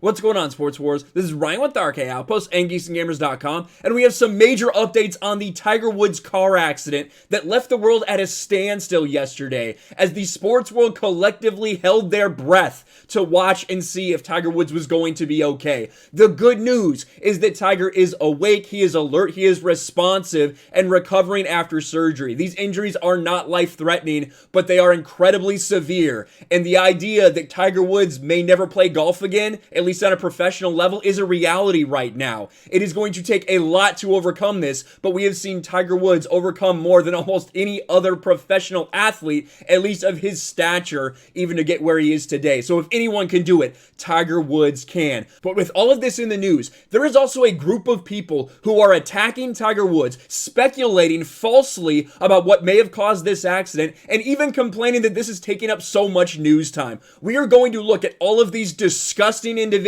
What's going on, Sports Wars? This is Ryan with the RK Outpost and GeeksandGamers.com, and we have some major updates on the Tiger Woods car accident that left the world at a standstill yesterday, as the sports world collectively held their breath to watch and see if Tiger Woods was going to be okay. The good news is that Tiger is awake, he is alert, he is responsive, and recovering after surgery. These injuries are not life-threatening, but they are incredibly severe, and the idea that Tiger Woods may never play golf again, at least on a professional level, is a reality right now. It is going to take a lot to overcome this, but we have seen Tiger Woods overcome more than almost any other professional athlete, at least of his stature, even to get where he is today. So if anyone can do it, Tiger Woods can. But with all of this in the news, there is also a group of people who are attacking Tiger Woods, speculating falsely about what may have caused this accident, and even complaining that this is taking up so much news time. We are going to look at all of these disgusting individuals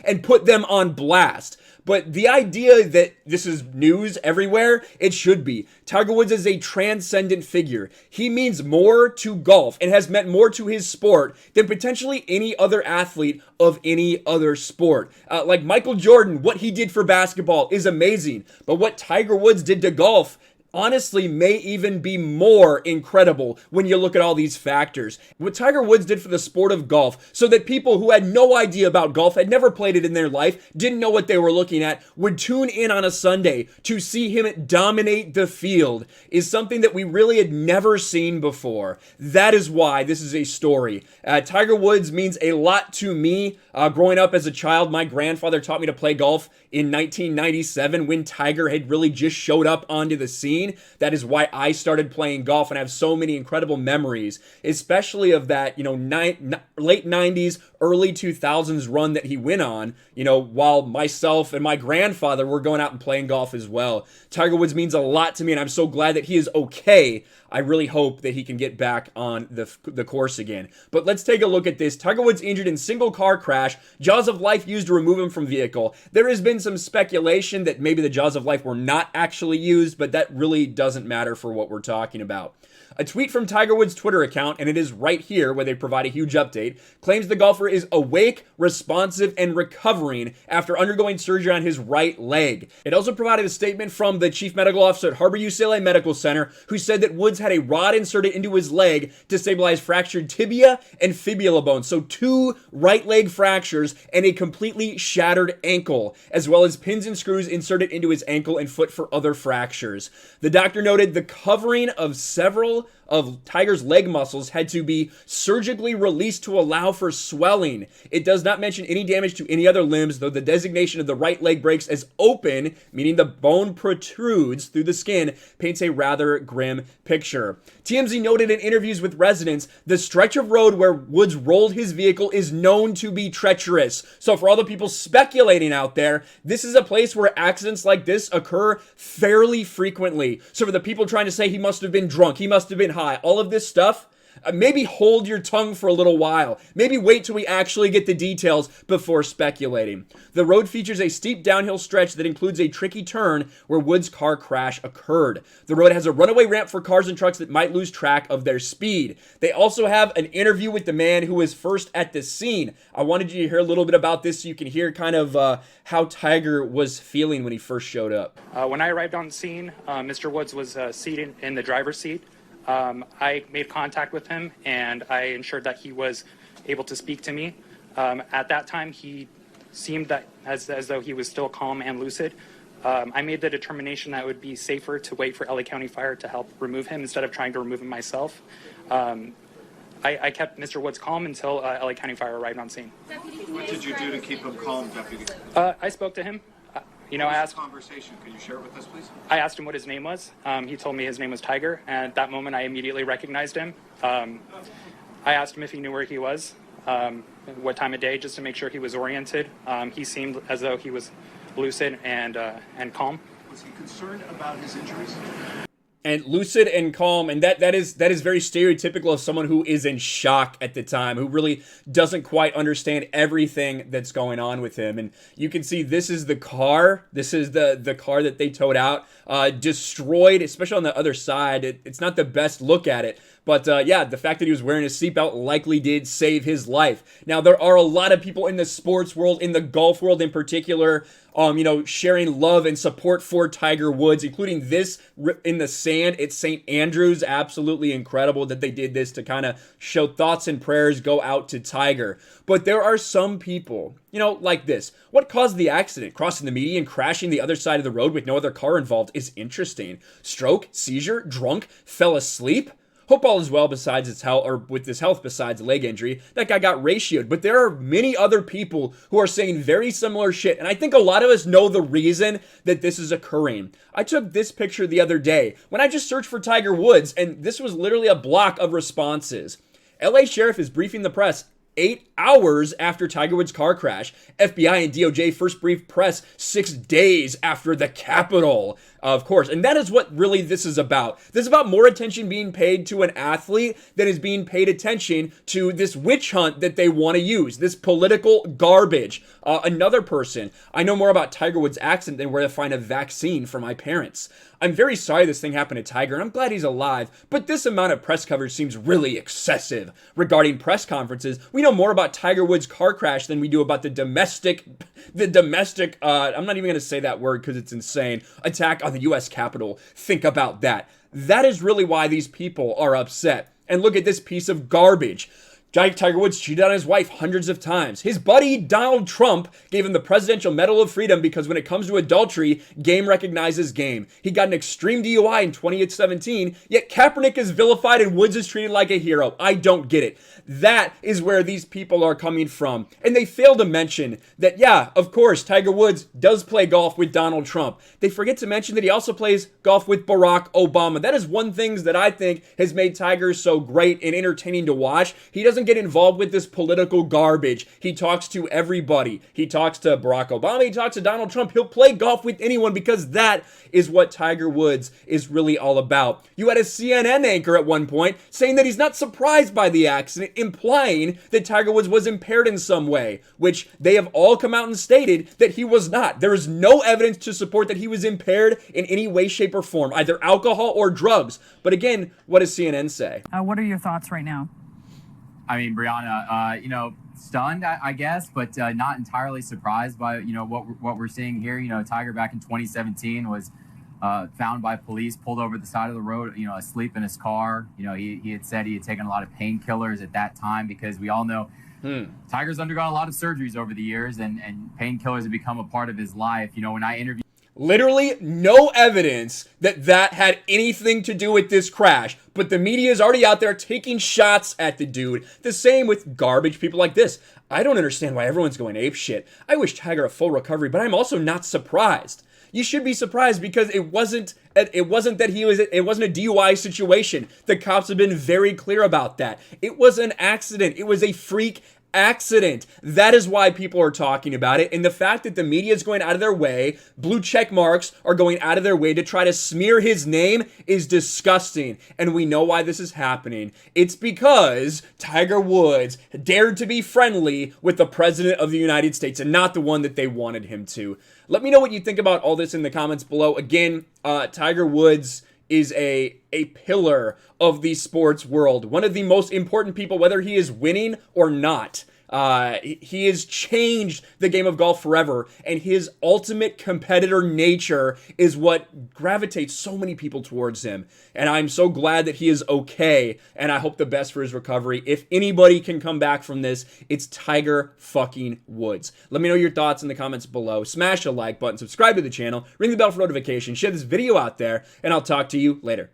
and put them on blast. But the idea that this is news everywhere, it should be. Tiger Woods is a transcendent figure. He means more to golf and has meant more to his sport than potentially any other athlete of any other sport. Like Michael Jordan, what he did for basketball is amazing. But what Tiger Woods did to golf, honestly, may even be more incredible when you look at all these factors. What Tiger Woods did for the sport of golf, so that people who had no idea about golf, had never played it in their life, didn't know what they were looking at, would tune in on a Sunday to see him dominate the field, is something that we really had never seen before. That is why this is a story. Tiger Woods means a lot to me. Growing up as a child, my grandfather taught me to play golf in 1997 when Tiger had really just showed up onto the scene. That is why I started playing golf and have so many incredible memories, especially of that, late 90s, early 2000s run that he went on, while myself and my grandfather were going out and playing golf as well. Tiger Woods means a lot to me, and I'm so glad that he is okay. I really hope that he can get back on the course again. But let's take a look at this. Tiger Woods injured in single car crash. Jaws of life used to remove him from vehicle. There has been some speculation that maybe the jaws of life were not actually used, but that really doesn't matter for what we're talking about. A tweet from Tiger Woods' Twitter account, and it is right here where they provide a huge update, claims the golfer is awake, responsive, and recovering after undergoing surgery on his right leg. It also provided a statement from the chief medical officer at Harbor UCLA Medical Center, who said that Woods had a rod inserted into his leg to stabilize fractured tibia and fibula bones. So 2 right leg fractures and a completely shattered ankle, as well as pins and screws inserted into his ankle and foot for other fractures. The doctor noted the covering of several of Tiger's leg muscles had to be surgically released to allow for swelling. It does not mention any damage to any other limbs, though the designation of the right leg breaks as open, meaning the bone protrudes through the skin, paints a rather grim picture. TMZ noted in interviews with residents, the stretch of road where Woods rolled his vehicle is known to be treacherous. So for all the people speculating out there, this is a place where accidents like this occur fairly frequently. So for the people trying to say he must have been drunk, he must have been high, all of this stuff, maybe hold your tongue for a little while. Maybe wait till we actually get the details before speculating. The road features a steep downhill stretch that includes a tricky turn where Woods' car crash occurred. The road has a runaway ramp for cars and trucks that might lose track of their speed. They also have an interview with the man who was first at the scene. I wanted you to hear a little bit about this so you can hear kind of how Tiger was feeling when he first showed up. When I arrived on the scene, Mr. Woods was seated in the driver's seat. I made contact with him, and I ensured that he was able to speak to me. At that time, he seemed that as though he was still calm and lucid. I made the determination that it would be safer to wait for LA County Fire to help remove him instead of trying to remove him myself. I kept Mr. Woods calm until LA County Fire arrived on scene. What did you do to keep him calm, Deputy? I spoke to him. I asked. Conversation. Could you share it with us, please? I asked him what his name was. He told me his name was Tiger, and at that moment, I immediately recognized him. I asked him if he knew where he was, what time of day, just to make sure he was oriented. He seemed as though he was lucid and calm. Was he concerned about his injuries? And lucid and calm, and that is very stereotypical of someone who is in shock at the time, who really doesn't quite understand everything that's going on with him. And you can see this is the car. This is the car that they towed out, destroyed, especially on the other side. It's not the best look at it, But yeah, the fact that he was wearing a seatbelt likely did save his life. Now, there are a lot of people in the sports world, in the golf world in particular, sharing love and support for Tiger Woods, including this in the sand at St. Andrews. Absolutely incredible that they did this to kind of show thoughts and prayers go out to Tiger. But there are some people, like this. What caused the accident? Crossing the median, crashing the other side of the road with no other car involved is interesting. Stroke, seizure, drunk, fell asleep? Hope all is well besides his health, or with his health besides a leg injury. That guy got ratioed. But there are many other people who are saying very similar shit. And I think a lot of us know the reason that this is occurring. I took this picture the other day when I just searched for Tiger Woods, and this was literally a block of responses. LA Sheriff is briefing the press 8 hours after Tiger Woods' car crash. FBI and DOJ first briefed press 6 days after the Capitol, of course. And that is what really this is about. This is about more attention being paid to an athlete than is being paid attention to this witch hunt that they want to use, this political garbage. Another person, I know more about Tiger Woods' accident than where to find a vaccine for my parents. I'm very sorry this thing happened to Tiger, and I'm glad he's alive, but this amount of press coverage seems really excessive. Regarding press conferences, we know more about Tiger Woods' car crash than we do about the domestic, I'm not even going to say that word because it's insane, attack on the U.S. Capitol. Think about that. That is really why these people are upset. And look at this piece of garbage. Tiger Woods cheated on his wife hundreds of times. His buddy Donald Trump gave him the Presidential Medal of Freedom because when it comes to adultery, game recognizes game. He got an extreme DUI in 2017, yet Kaepernick is vilified and Woods is treated like a hero. I don't get it. That is where these people are coming from. And they fail to mention that, yeah, of course, Tiger Woods does play golf with Donald Trump. They forget to mention that he also plays golf with Barack Obama. That is one thing that I think has made Tiger so great and entertaining to watch. He doesn't get involved with this political garbage. He talks to everybody. He talks to Barack Obama. He talks to Donald Trump. He'll play golf with anyone because that is what Tiger Woods is really all about. You had a CNN anchor at one point saying that he's not surprised by the accident, implying that Tiger Woods was impaired in some way, which they have all come out and stated that he was not. There is no evidence to support that he was impaired in any way, shape, or form, either alcohol or drugs. But again, what does CNN say? What are your thoughts right now? I mean, Brianna, stunned, I guess, but not entirely surprised by, what we're seeing here. Tiger back in 2017 was found by police, pulled over the side of the road, asleep in his car. He had said he had taken a lot of painkillers at that time because we all know Tiger's undergone a lot of surgeries over the years and painkillers have become a part of his life. When I interviewed literally no evidence that had anything to do with this crash, but the media is already out there taking shots at the dude. The same with garbage people like this. I don't understand why everyone's going apeshit. I wish Tiger a full recovery, but I'm also not surprised. You should be surprised because it wasn't a DUI situation. The cops have been very clear about that. It was an accident. It was a freak accident. That is why people are talking about it. And the fact that the media is going out of their way, blue check marks are going out of their way to try to smear his name is disgusting. And we know why this is happening. It's because Tiger Woods dared to be friendly with the President of the United States and not the one that they wanted him to. Let me know what you think about all this in the comments below. Again, Tiger Woods is a pillar of the sports world. One of the most important people, whether he is winning or not. He has changed the game of golf forever, and his ultimate competitor nature is what gravitates so many people towards him. And I'm so glad that he is okay, and I hope the best for his recovery. If anybody can come back from this, it's Tiger fucking Woods. Let me know your thoughts in the comments below. Smash the like button, subscribe to the channel, ring the bell for notifications, share this video out there, and I'll talk to you later.